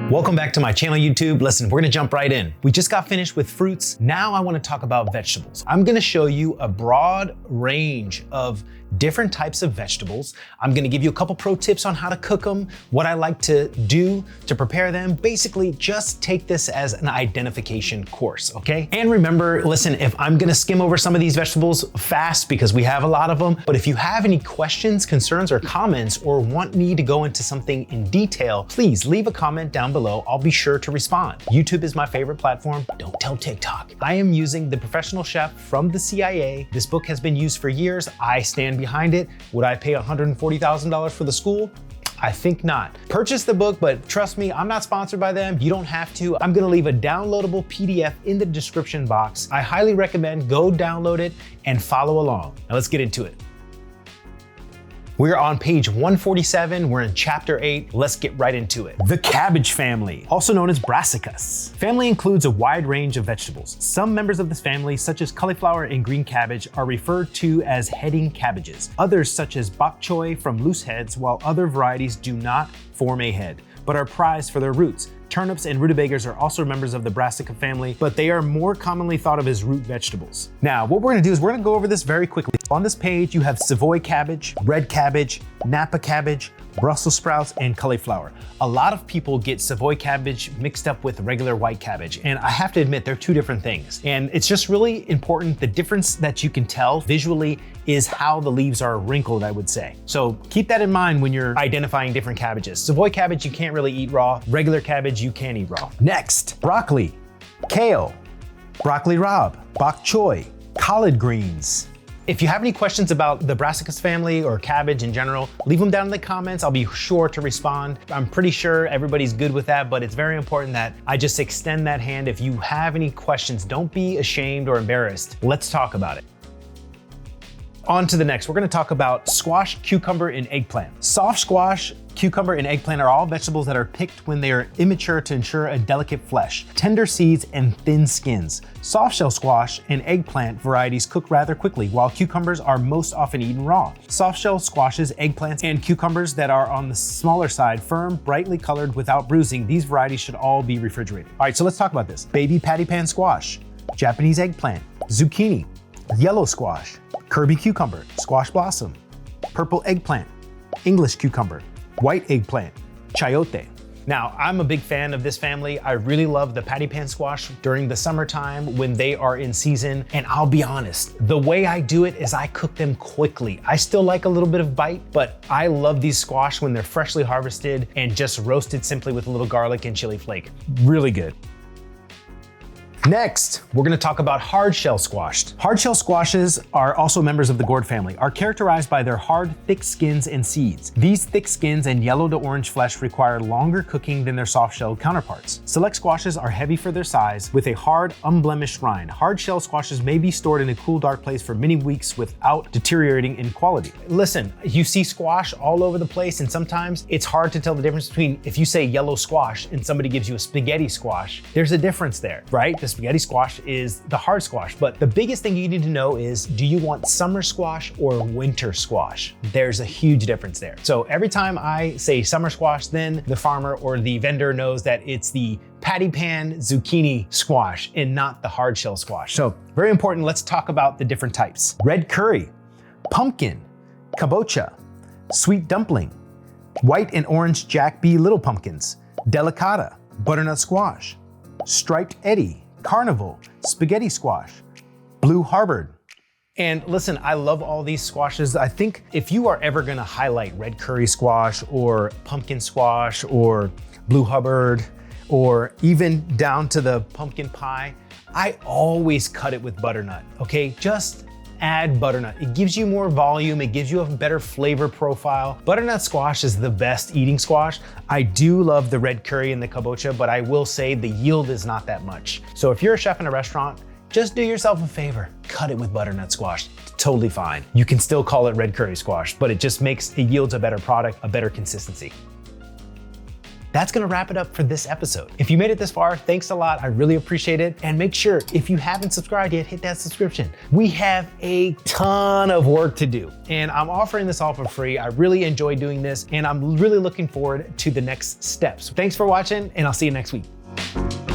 Welcome back to my channel, YouTube. Listen, we're gonna jump right in. We just got finished with fruits. Now I wanna talk about vegetables. I'm gonna show you a broad range of different types of vegetables. I'm gonna give you a couple pro tips on how to cook them, what I like to do to prepare them. Basically, just take this as an identification course, okay? And remember, listen, if I'm gonna skim over some of these vegetables fast because we have a lot of them, but if you have any questions, concerns, or comments, or want me to go into something in detail, please leave a comment down below. I'll be sure to respond. YouTube is my favorite platform. Don't tell TikTok. I am using The Professional Chef from the CIA. This book has been used for years. I stand behind it. Would I pay $140,000 for the school? I think not. Purchase the book, but trust me, I'm not sponsored by them. You don't have to. I'm gonna leave a downloadable PDF in the description box. I highly recommend go download it and follow along. Now let's get into it. We're on page 147, we're in chapter 8. Let's get right into it. The cabbage family, also known as brassicas. Family includes a wide range of vegetables. Some members of this family, such as cauliflower and green cabbage, are referred to as heading cabbages. Others, such as bok choy, from loose heads, while other varieties do not form a head, but are prized for their roots. Turnips and rutabagas are also members of the brassica family, but they are more commonly thought of as root vegetables. Now, what we're gonna do is we're gonna go over this very quickly. On this page, you have Savoy cabbage, red cabbage, Napa cabbage, Brussels sprouts, and cauliflower. A lot of people get Savoy cabbage mixed up with regular white cabbage, and I have to admit, they're two different things. And it's just really important. The difference that you can tell visually is how the leaves are wrinkled, I would say. So keep that in mind when you're identifying different cabbages. Savoy cabbage, you can't really eat raw. Regular cabbage, you can eat raw. Next, broccoli, kale, broccoli rabe, bok choy, collard greens. If you have any questions about the brassicas family or cabbage in general, leave them down in the comments. I'll be sure to respond. I'm pretty sure everybody's good with that, but it's very important that I just extend that hand. If you have any questions, don't be ashamed or embarrassed. Let's talk about it. On to the next, we're gonna talk about squash, cucumber, and eggplant. Soft squash, cucumber, and eggplant are all vegetables that are picked when they are immature to ensure a delicate flesh, tender seeds, and thin skins. Soft shell squash and eggplant varieties cook rather quickly, while cucumbers are most often eaten raw. Soft shell squashes, eggplants, and cucumbers that are on the smaller side, firm, brightly colored, without bruising, these varieties should all be refrigerated. All right, so let's talk about this. Baby patty pan squash, Japanese eggplant, zucchini, yellow squash, Kirby cucumber, squash blossom, purple eggplant, English cucumber, white eggplant, chayote. Now, I'm a big fan of this family. I really love the patty pan squash during the summertime when they are in season. And I'll be honest, the way I do it is I cook them quickly. I still like a little bit of bite, but I love these squash when they're freshly harvested and just roasted simply with a little garlic and chili flake. Really good. Next, we're gonna talk about hard shell squash. Hard shell squashes are also members of the gourd family, are characterized by their hard, thick skins and seeds. These thick skins and yellow to orange flesh require longer cooking than their soft shell counterparts. Select squashes are heavy for their size with a hard, unblemished rind. Hard shell squashes may be stored in a cool, dark place for many weeks without deteriorating in quality. Listen, you see squash all over the place, and sometimes it's hard to tell the difference between if you say yellow squash and somebody gives you a spaghetti squash, there's a difference there, right? The spaghetti squash is the hard squash, but the biggest thing you need to know is, do you want summer squash or winter squash? There's a huge difference there. So every time I say summer squash, then the farmer or the vendor knows that it's the patty pan zucchini squash and not the hard shell squash. So very important, let's talk about the different types. Red curry, pumpkin, kabocha, sweet dumpling, white and orange Jack B. little pumpkins, delicata, butternut squash, striped Eddie, carnival, spaghetti squash, blue Harvard. And listen, I love all these squashes. I think if you are ever gonna highlight red curry squash or pumpkin squash or blue Hubbard or even down to the pumpkin pie, I always cut it with butternut, okay? Just add butternut. It gives you more volume, it gives you a better flavor profile. Butternut squash is the best eating squash. I do love the red curry and the kabocha, but I will say the yield is not that much. So if you're a chef in a restaurant, just do yourself a favor, cut it with butternut squash. Totally fine. You can still call it red curry squash, but it just yields a better product, a better consistency. that's gonna wrap it up for this episode. If you made it this far, thanks a lot. I really appreciate it. And make sure, if you haven't subscribed yet, hit that subscription. We have a ton of work to do, and I'm offering this all for free. I really enjoy doing this, and I'm really looking forward to the next steps. Thanks for watching, and I'll see you next week.